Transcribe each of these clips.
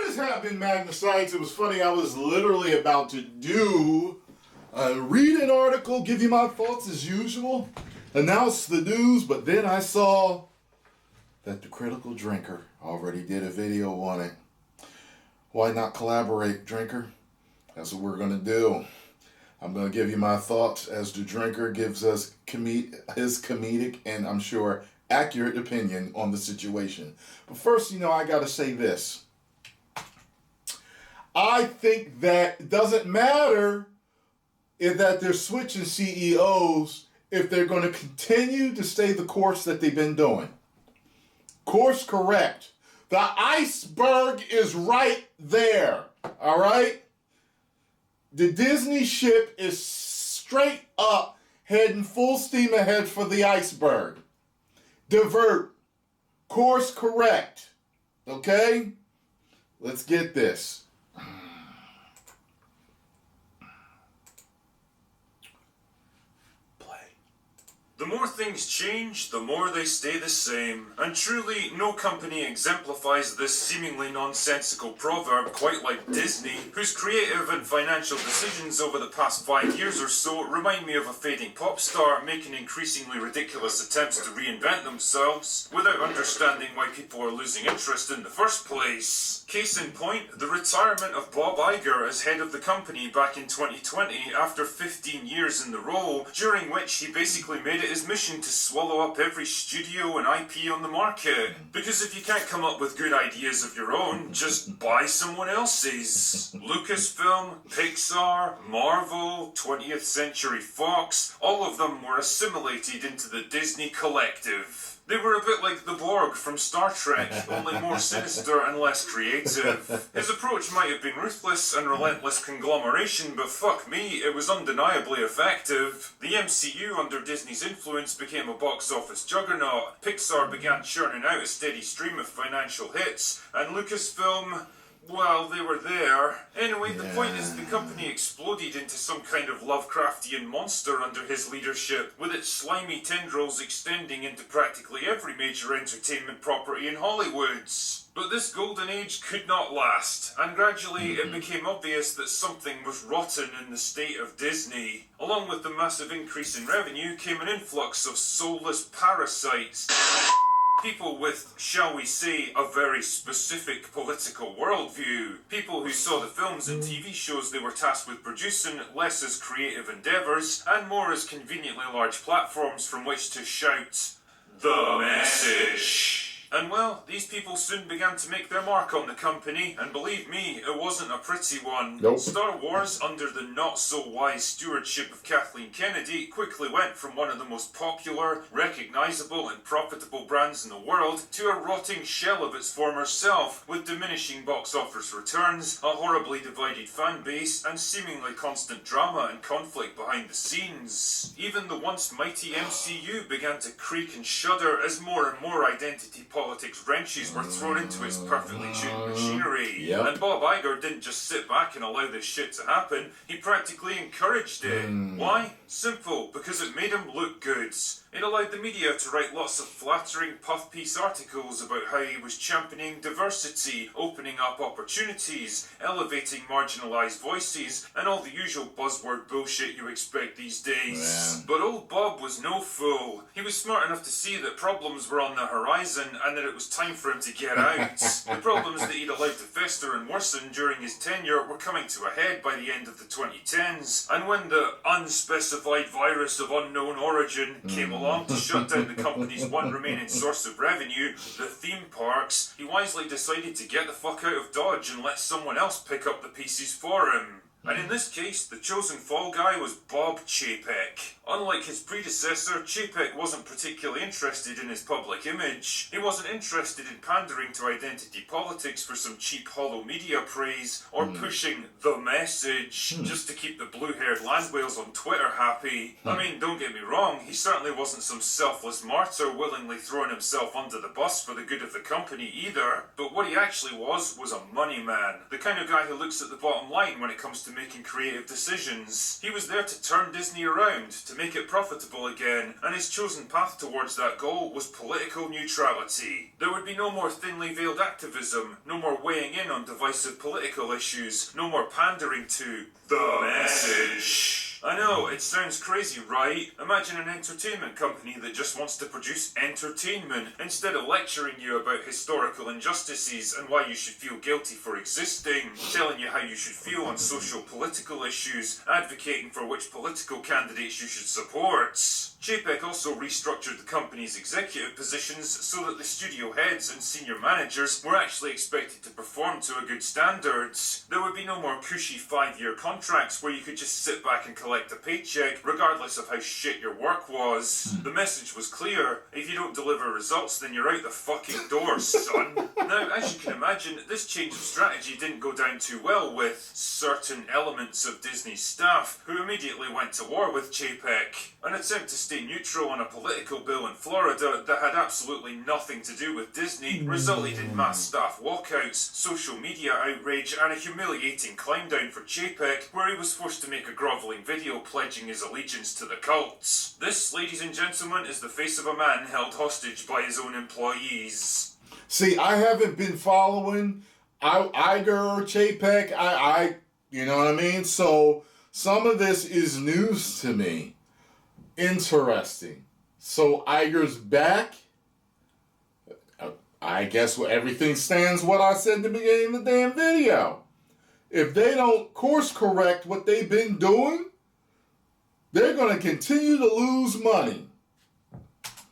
is happening, Magnus? It was funny, I was literally about to read an article, give you my thoughts as usual, announce the news, but then I saw that the Critical Drinker already did a video on it. Why not collaborate, Drinker? That's what we're going to do. I'm going to give you my thoughts as the Drinker gives us his comedic and I'm sure accurate opinion on the situation. But first, I got to say this. I think that it doesn't matter that they're switching CEOs if they're going to continue to stay the course that they've been doing. Course correct. The iceberg is right there. All right? The Disney ship is straight up, heading full steam ahead for the iceberg. Divert. Course correct. Okay? Let's get this. The more things change, the more they stay the same. And truly, no company exemplifies this seemingly nonsensical proverb quite like Disney, whose creative and financial decisions over the past 5 years or so remind me of a fading pop star making increasingly ridiculous attempts to reinvent themselves without understanding why people are losing interest in the first place. Case in point, the retirement of Bob Iger as head of the company back in 2020 after 15 years in the role, during which he basically made it his mission to swallow up every studio and IP on the market. Because if you can't come up with good ideas of your own, just buy someone else's. Lucasfilm, Pixar, Marvel, 20th Century Fox, all of them were assimilated into the Disney collective. They were a bit like the Borg from Star Trek, only more sinister and less creative. His approach might have been ruthless and relentless conglomeration, but fuck me, it was undeniably effective. The MCU under Disney's influence became a box office juggernaut, Pixar began churning out a steady stream of financial hits, and Lucasfilm, well, they were there. Anyway, the point is the company exploded into some kind of Lovecraftian monster under his leadership, with its slimy tendrils extending into practically every major entertainment property in Hollywood. But this golden age could not last, and gradually it became obvious that something was rotten in the state of Disney. Along with the massive increase in revenue came an influx of soulless parasites. People with, shall we say, a very specific political worldview. People who saw the films and TV shows they were tasked with producing less as creative endeavours and more as conveniently large platforms from which to shout the message. And well, these people soon began to make their mark on the company, and believe me, it wasn't a pretty one. Nope. Star Wars, under the not-so-wise stewardship of Kathleen Kennedy, quickly went from one of the most popular, recognisable and profitable brands in the world to a rotting shell of its former self, with diminishing box office returns, a horribly divided fan base, and seemingly constant drama and conflict behind the scenes. Even the once mighty MCU began to creak and shudder as more and more identity politics wrenches were thrown into its perfectly tuned machinery. Yep. And Bob Iger didn't just sit back and allow this shit to happen, he practically encouraged it. Why? Simple, because it made him look good. It allowed the media to write lots of flattering puff-piece articles about how he was championing diversity, opening up opportunities, elevating marginalised voices, and all the usual buzzword bullshit you expect these days. But old Bob was no fool. He was smart enough to see that problems were on the horizon and that it was time for him to get out. The problems that he'd allowed to fester and worsen during his tenure were coming to a head by the end of the 2010s, and when the unspecified virus of unknown origin came along to shut down the company's one remaining source of revenue, the theme parks, he wisely decided to get the fuck out of Dodge and let someone else pick up the pieces for him. And in this case, the chosen fall guy was Bob Chapek. Unlike his predecessor, Chapek wasn't particularly interested in his public image. He wasn't interested in pandering to identity politics for some cheap hollow media praise, or pushing the message just to keep the blue-haired land whales on Twitter happy. I mean, don't get me wrong, he certainly wasn't some selfless martyr willingly throwing himself under the bus for the good of the company either. But what he actually was a money man. The kind of guy who looks at the bottom line when it comes to making creative decisions. He was there to turn Disney around, to make it profitable again, and his chosen path towards that goal was political neutrality. There would be no more thinly veiled activism, no more weighing in on divisive political issues, no more pandering to the message. I know, it sounds crazy, right? Imagine an entertainment company that just wants to produce entertainment instead of lecturing you about historical injustices and why you should feel guilty for existing, telling you how you should feel on social political issues, advocating for which political candidates you should support. Chapek also restructured the company's executive positions so that the studio heads and senior managers were actually expected to perform to a good standard. There would be no more cushy 5-year contracts where you could just sit back and collect a paycheck regardless of how shit your work was. The message was clear: if you don't deliver results, then you're out the fucking door, son. Now, as you can imagine, this change of strategy didn't go down too well with certain elements of Disney's staff, who immediately went to war with Chapek. An attempt to stay neutral on a political bill in Florida that had absolutely nothing to do with Disney resulted in mass staff walkouts, social media outrage, and a humiliating climb down for Chapek, where he was forced to make a grovelling video pledging his allegiance to the cult. This, ladies and gentlemen, is the face of a man held hostage by his own employees. See, I haven't been following Iger or Chapek. You know what I mean? So some of this is news to me. Interesting. So Iger's back. I guess everything stands what I said at the beginning of the damn video. If they don't course correct what they've been doing, they're going to continue to lose money.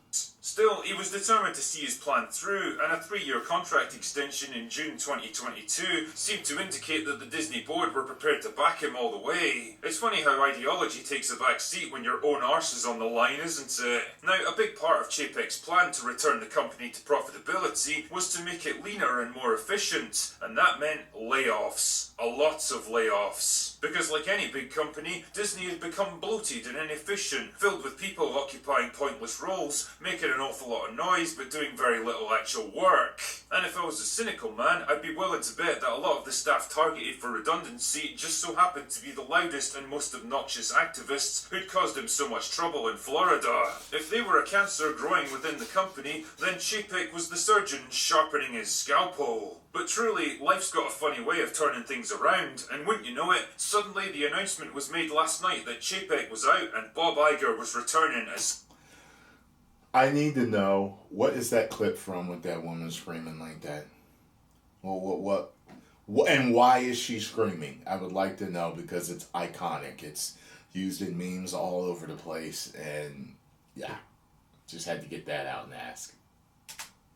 Still, he was determined to see his plan through, and a 3-year contract extension in June 2022 seemed to indicate that the Disney board were prepared to back him all the way. It's funny how ideology takes a back seat when your own arse is on the line, isn't it? Now, a big part of Chapek's plan to return the company to profitability was to make it leaner and more efficient, and that meant layoffs. Lots of layoffs. Because like any big company, Disney had become bloated and inefficient, filled with people occupying pointless roles, making an awful lot of noise but doing very little actual work. And if I was a cynical man, I'd be willing to bet that a lot of the staff targeted for redundancy just so happened to be the loudest and most obnoxious activists who'd caused him so much trouble in Florida. If they were a cancer growing within the company, then Chapek was the surgeon sharpening his scalpel. But truly, life's got a funny way of turning things around, and wouldn't you know it, suddenly the announcement was made last night that Chapek was out and Bob Iger was returning as... I need to know, what is that clip from with that woman screaming like that? Well, what, and why is she screaming? I would like to know, because it's iconic. It's used in memes all over the place, and yeah, just had to get that out and ask.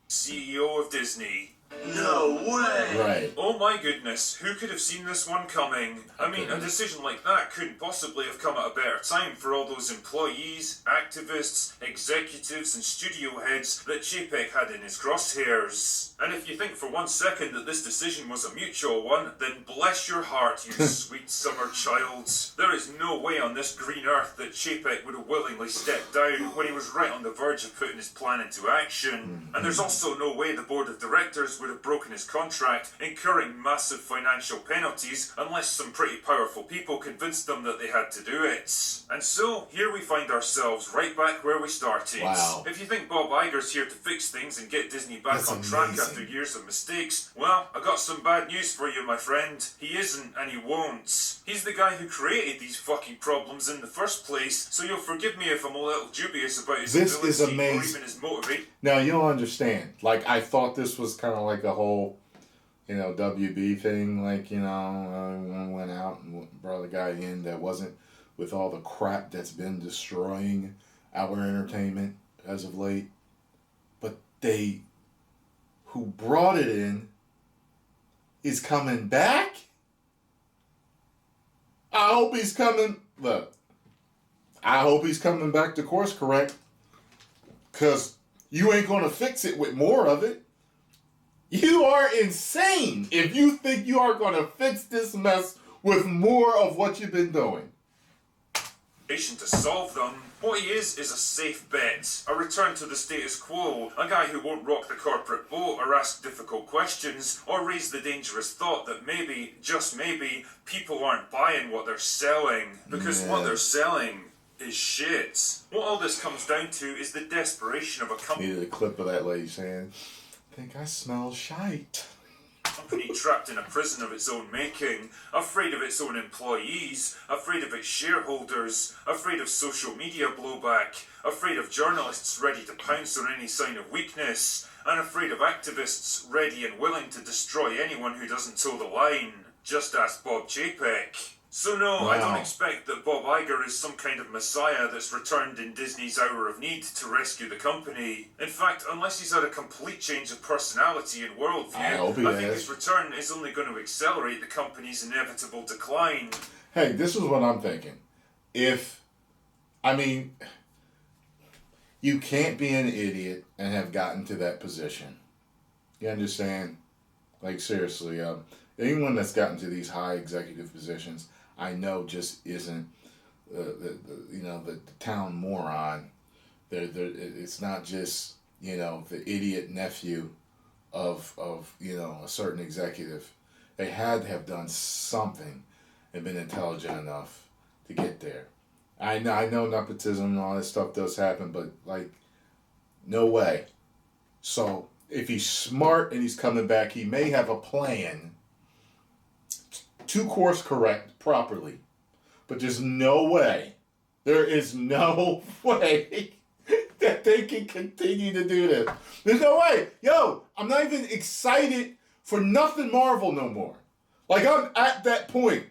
CEO of Disney. No way! Right. Oh my goodness, who could have seen this one coming? I mean, a decision like that couldn't possibly have come at a better time for all those employees, activists, executives and studio heads that Chapek had in his crosshairs. And if you think for 1 second that this decision was a mutual one, then bless your heart, you sweet summer child. There is no way on this green earth that Chapek would have willingly stepped down when he was right on the verge of putting his plan into action. And there's also no way the board of directors would have broken his contract, incurring massive financial penalties unless some pretty powerful people convinced them that they had to do it. And so, here we find ourselves right back where we started. Wow. If you think Bob Iger's here to fix things and get Disney back That's on track amazing. after years of mistakes, well, I got some bad news for you, my friend. He isn't, and he won't. He's the guy who created these fucking problems in the first place, so you'll forgive me if I'm a little dubious about his This ability is amazing. or even his motivation. Now, you don't understand. Like, I thought this was kind of like a whole, WB thing. Like, I went out and brought a guy in that wasn't with all the crap that's been destroying our entertainment as of late. But who brought it in is coming back? I hope he's coming. Look, I hope he's coming back to course correct. Because you ain't going to fix it with more of it. You are insane if you think you are going to fix this mess with more of what you've been doing. To solve them, What he is a safe bet, a return to the status quo, a guy who won't rock the corporate boat or ask difficult questions or raise the dangerous thought that maybe, just maybe, people aren't buying what they're selling. Because what they're selling is shit. What all this comes down to is the desperation of a company. Needed a clip of that lady saying, I think I smell shite. Company trapped in a prison of its own making, afraid of its own employees, afraid of its shareholders, afraid of social media blowback, afraid of journalists ready to pounce on any sign of weakness, and afraid of activists ready and willing to destroy anyone who doesn't toe the line. Just ask Bob Chapek. So no, I don't expect that Bob Iger is some kind of messiah that's returned in Disney's hour of need to rescue the company. In fact, unless he's had a complete change of personality and worldview, I think his return is only going to accelerate the company's inevitable decline. Hey, this is what I'm thinking. You can't be an idiot and have gotten to that position. You understand? Like, seriously, anyone that's gotten to these high executive positions, I know just isn't the town moron. It's not just the idiot nephew of a certain executive. They had to have done something and been intelligent enough to get there. I know nepotism and all that stuff does happen, but no way. So if he's smart and he's coming back, he may have a plan to course correct properly. But there's no way, there is no way that they can continue to do this. There's no way. Yo, I'm not even excited for nothing Marvel no more. I'm at that point.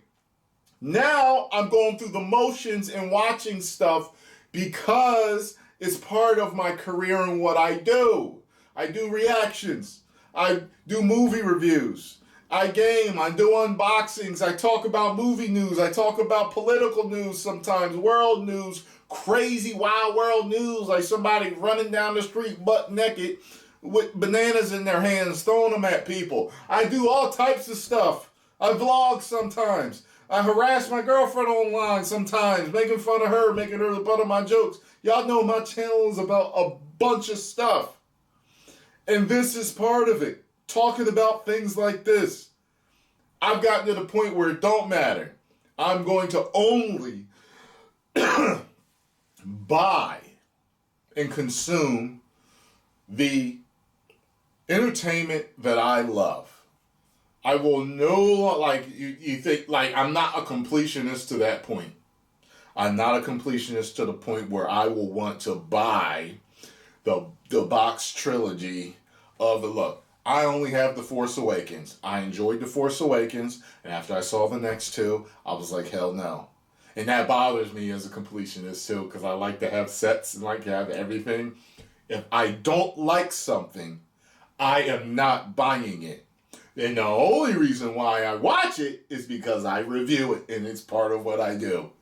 Now I'm going through the motions and watching stuff because it's part of my career and what I do. I do reactions. I do movie reviews. I game. I do unboxings. I talk about movie news. I talk about political news sometimes, world news, crazy wild world news, like somebody running down the street butt naked with bananas in their hands, throwing them at people. I do all types of stuff. I vlog sometimes. I harass my girlfriend online sometimes, making fun of her, making her the butt of my jokes. Y'all know my channel is about a bunch of stuff. And this is part of it. Talking about things like this. I've gotten to the point where it don't matter. I'm going to only buy and consume the entertainment that I love. I will you think, I'm not a completionist to that point. I'm not a completionist to the point where I will want to buy the box trilogy of look. I only have The Force Awakens. I enjoyed The Force Awakens, and after I saw the next two, I was like, hell no. And that bothers me as a completionist too, because I like to have sets and like to have everything. If I don't like something, I am not buying it. And the only reason why I watch it is because I review it, and it's part of what I do.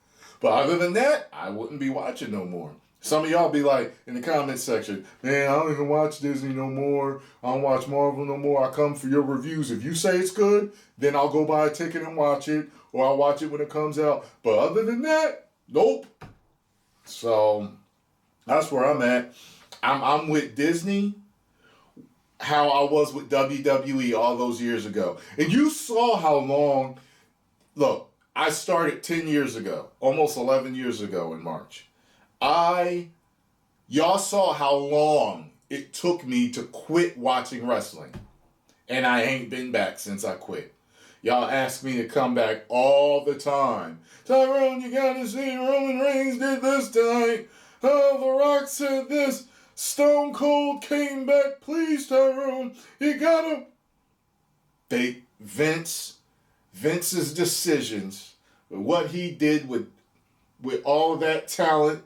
But other than that, I wouldn't be watching no more. Some of y'all be like, in the comment section, man, I don't even watch Disney no more. I don't watch Marvel no more. I come for your reviews. If you say it's good, then I'll go buy a ticket and watch it, or I'll watch it when it comes out. But other than that, nope. So that's where I'm at. I'm with Disney how I was with WWE all those years ago. And you saw how long, look, I started 10 years ago, almost 11 years ago in March. Y'all saw how long it took me to quit watching wrestling. And I ain't been back since I quit. Y'all ask me to come back all the time. Tyrone, you gotta see Roman Reigns did this tonight. Oh, The Rock said this. Stone Cold came back. Please, Tyrone, you gotta... Vince's decisions, what he did with all of that talent,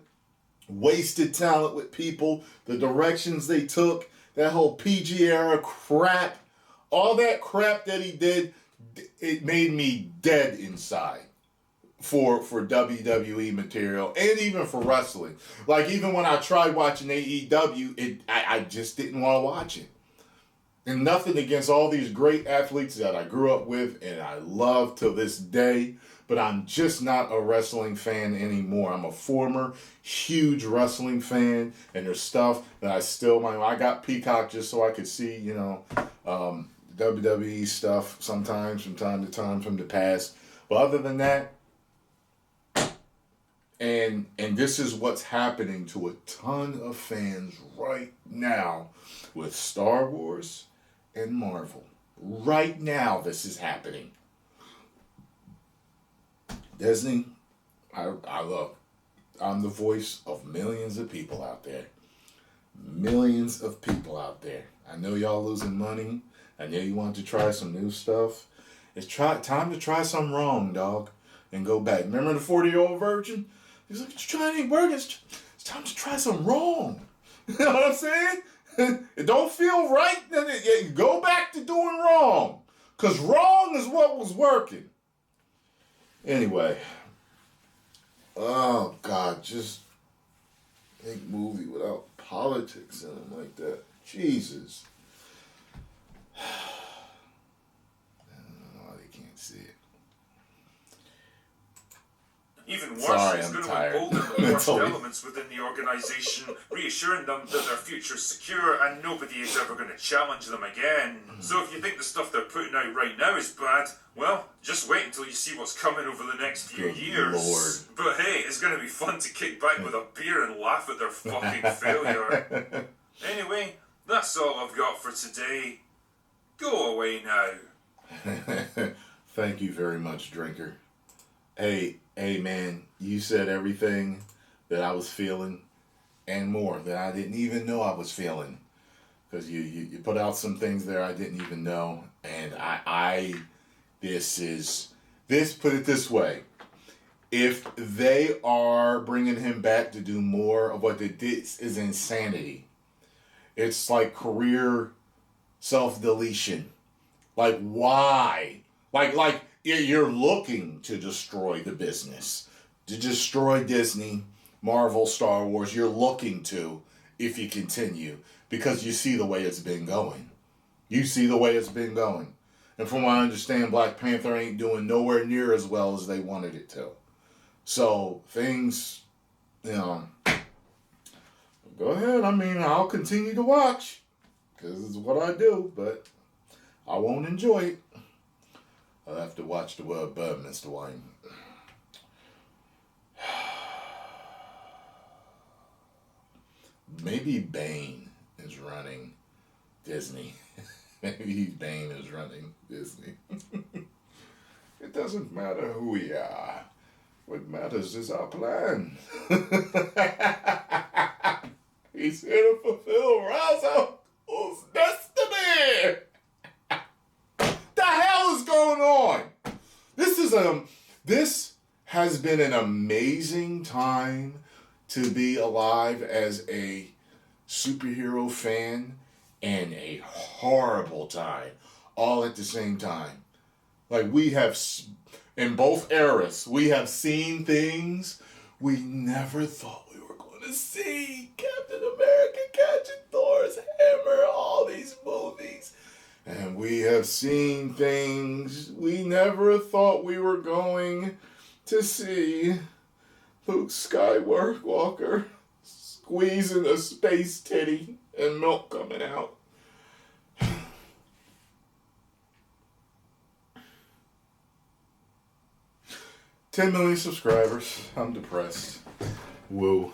wasted talent with people, the directions they took, that whole PG era crap, all that crap that he did, it made me dead inside for WWE material and even for wrestling. Like even when I tried watching AEW, I just didn't want to watch it. And nothing against all these great athletes that I grew up with and I love till this day, but I'm just not a wrestling fan anymore. I'm a former huge wrestling fan, and there's stuff that I still might. I got Peacock just so I could see, WWE stuff sometimes from time to time from the past. But other than that, and this is what's happening to a ton of fans right now with Star Wars and Marvel. Right now, this is happening. Disney, I love. I'm the voice of millions of people out there. Millions of people out there. I know y'all losing money. I know you want to try some new stuff. It's time to try something wrong, dog, and go back. Remember the 40-year-old virgin? He's like, "You're trying ain't working. It's time to try something wrong." You know what I'm saying? It don't feel right, then you go back to doing wrong. Because wrong is what was working. Anyway. Oh, God. Just make movie without politics in them like that. Jesus. Oh, they can't see it. Even worse, Sorry, it's I'm going to tired. embolden the worst elements within the organisation, reassuring them that their future's secure and nobody is ever going to challenge them again. So if you think the stuff they're putting out right now is bad, well, just wait until you see what's coming over the next few years. Lord. But hey, it's going to be fun to kick back with a beer and laugh at their fucking failure. Anyway, that's all I've got for today. Go away now. Thank you very much, Drinker. Hey, man, you said everything that I was feeling and more that I didn't even know I was feeling. Because you put out some things there I didn't even know. And put it this way. If they are bringing him back to do more of what they did is insanity. It's like career self-deletion. Like, why? Like you're looking to destroy the business, to destroy Disney, Marvel, Star Wars. You're looking to, if you continue, because you see the way it's been going. You see the way it's been going. And from what I understand, Black Panther ain't doing nowhere near as well as they wanted it to. So things, go ahead. I mean, I'll continue to watch because it's what I do, but I won't enjoy it. I'll have to watch the word bird, Mr. Wayne. Maybe Bane is running Disney. Maybe Bane is running Disney. It doesn't matter who we are. What matters is our plan. He's here to fulfill Razo's destiny. The hell is going on? This has been an amazing time to be alive as a superhero fan and a horrible time all at the same time. Like, we have, in both eras, we have seen things we never thought we were going to see. Captain America catching Thor's hammer, all these movies. And we have seen things we never thought we were going to see. Luke Skywalker squeezing a space titty and milk coming out. 10 million subscribers. I'm depressed. Woo.